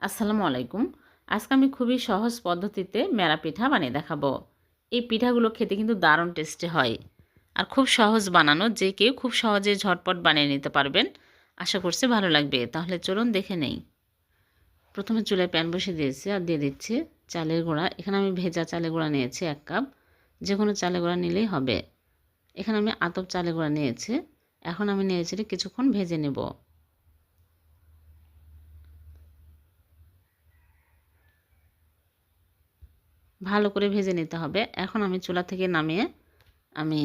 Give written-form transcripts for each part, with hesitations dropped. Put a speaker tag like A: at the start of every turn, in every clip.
A: আসসালামু আলাইকুম। আজকে আমি খুবই সহজ পদ্ধতিতে মেরা পিঠা বানিয়ে দেখাবো। এই পিঠাগুলো খেতে কিন্তু দারুণ টেস্টি হয় আর খুব সহজ বানানো, যে কেউ খুব সহজে ঝটপট বানিয়ে নিতে পারবেন। আশা করছি ভালো লাগবে। তাহলে চলুন দেখে নেই। প্রথমে চুলায় প্যান বসিয়ে দিয়েছি আর দিয়ে দিচ্ছি চালের গুঁড়া। এখানে আমি ভেজা চালের গুঁড়া নিয়েছি 1 কাপ। যে কোনো চালের গুঁড়া নিলেই হবে। এখানে আমি আতপ চালের গুঁড়া নিয়েছি। এখন আমি নেড়েচেড়ে কিছুক্ষণ ভেজে নেব। ভালো করে ভেজে নিতে হবে। এখন আমি চুলা থেকে নামিয়ে আমি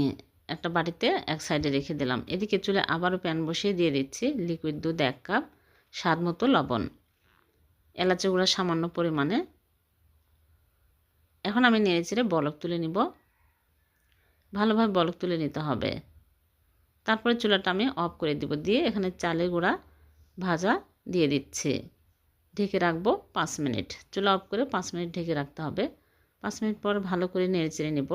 A: একটা বাটিতে এক সাইডে রেখে দিলাম। এদিকে চুলে আবারও প্যান বসিয়ে দিয়ে দিচ্ছি লিকুইড দুধ 1 কাপ, স্বাদ মতো লবণ, এলাচি গুঁড়া সামান্য পরিমাণে। এখন আমি নেড়েচেড়ে বলক তুলে নিব। ভালোভাবে বলক তুলে নিতে হবে। তারপরে চুলাটা আমি অফ করে দিব। দিয়ে এখানে চালের গুঁড়া ভাজা দিয়ে দিচ্ছি। ঢেকে রাখবো 5 মিনিট। চুলা অফ করে 5 মিনিট ঢেকে রাখতে হবে। 5 মিনিট পর ভালো করে নেড়েচেড়ে নেব।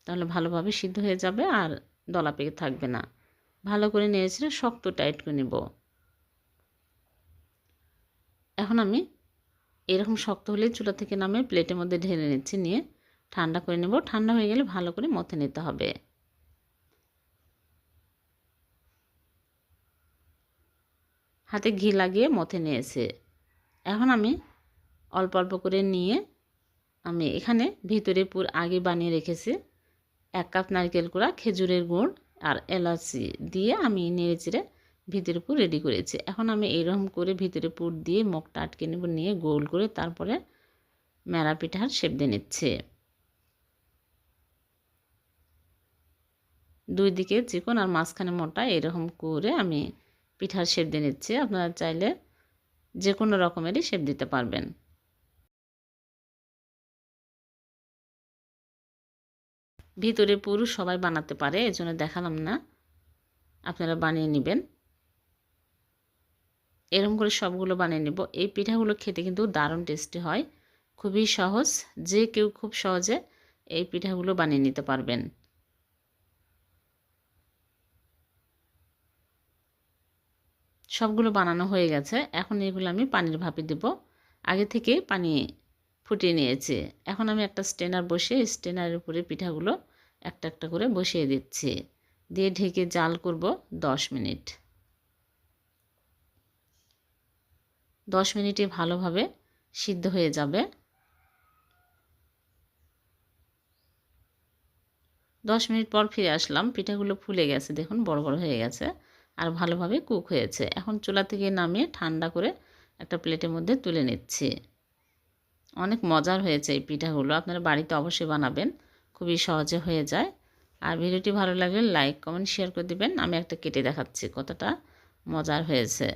A: তাহলে ভালোভাবে সিদ্ধ হয়ে যাবে আর দলা পেকে থাকবে না। ভালো করে নেড়েচেড়ে শক্ত টাইট করে নেব। এখন আমি এরকম শক্ত হলে চুলা থেকে নামিয়ে প্লেটের মধ্যে ঢেলে নিচ্ছি। নিয়ে ঠান্ডা করে নেব। ঠান্ডা হয়ে গেলে ভালো করে মথে নিতে হবে। হাতে ঘি লাগিয়ে মথে নিয়েছে। এখন আমি অল্প অল্প করে নিয়ে আমি এখানে ভিতরে পুর আগে বানিয়ে রেখেছি 1 কাপ নারকেল কোড়া, খেজুরের গুড় আর এলাচি দিয়ে আমি নেড়েচেড়ে ভিতরে পুর রেডি করেছি। এখন আমি এইরকম করে ভিতরে পুর দিয়ে মুখটা আটকে নেব। নিয়ে গোল করে তারপরে মেরা পিঠার শেপ দিয়ে নিচ্ছে। দুই দিকে চিকন আর মাঝখানে মোটা এরকম করে আমি পিঠার শেপ দিয়ে নিচ্ছি। আপনারা চাইলে যে কোনো রকমেরই শেপ দিতে পারবেন। ভিতরে পুরো সবাই বানাতে পারে, এজন্য দেখালাম না, আপনারা বানিয়ে নেবেন। এরকম করে সবগুলো বানিয়ে নেব। এই পিঠাগুলো খেতে কিন্তু দারুণ টেস্টি হয়। খুবই সহজ, যে কেউ খুব সহজে এই পিঠাগুলো বানিয়ে নিতে পারবেন। সবগুলো বানানো হয়ে গেছে। এখন এগুলো আমি পানির ভাপে দেব। আগে থেকে পানি ফুটিয়ে নিয়েছি। এখন আমি একটা স্ট্রেনার বসিয়ে স্ট্রেনারের উপরে পিঠাগুলো একটা একটা করে বসিয়ে দিচ্ছি। দিয়ে ঢেকে জাল করব 10 মিনিট। 10 মিনিটে ভালোভাবে সিদ্ধ হয়ে যাবে। 10 মিনিট পর ফিরে আসলাম। পিঠাগুলো ফুলে গেছে, দেখুন বড় বড় হয়ে গেছে আর ভালোভাবে কুক হয়েছে। এখন চুলা থেকে নামিয়ে ঠান্ডা করে একটা প্লেটের মধ্যে তুলে নিচ্ছি। অনেক মজার হয়েছে এই পিঠাগুলো। আপনারা বাড়িতে অবশ্যই বানাবেন, খুবই সহজে হয়ে যায়। আর ভিডিওটি ভালো লাগলে লাইক কমেন্ট শেয়ার করে দিবেন। আমি একটা কেটে দেখাচ্ছি কতটা মজার হয়েছে।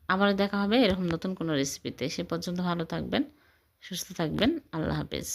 A: আবারও দেখা হবে এরকম নতুন কোনো রেসিপিতে। সে পর্যন্ত ভালো থাকবেন, সুস্থ থাকবেন। আল্লাহ হাফেজ।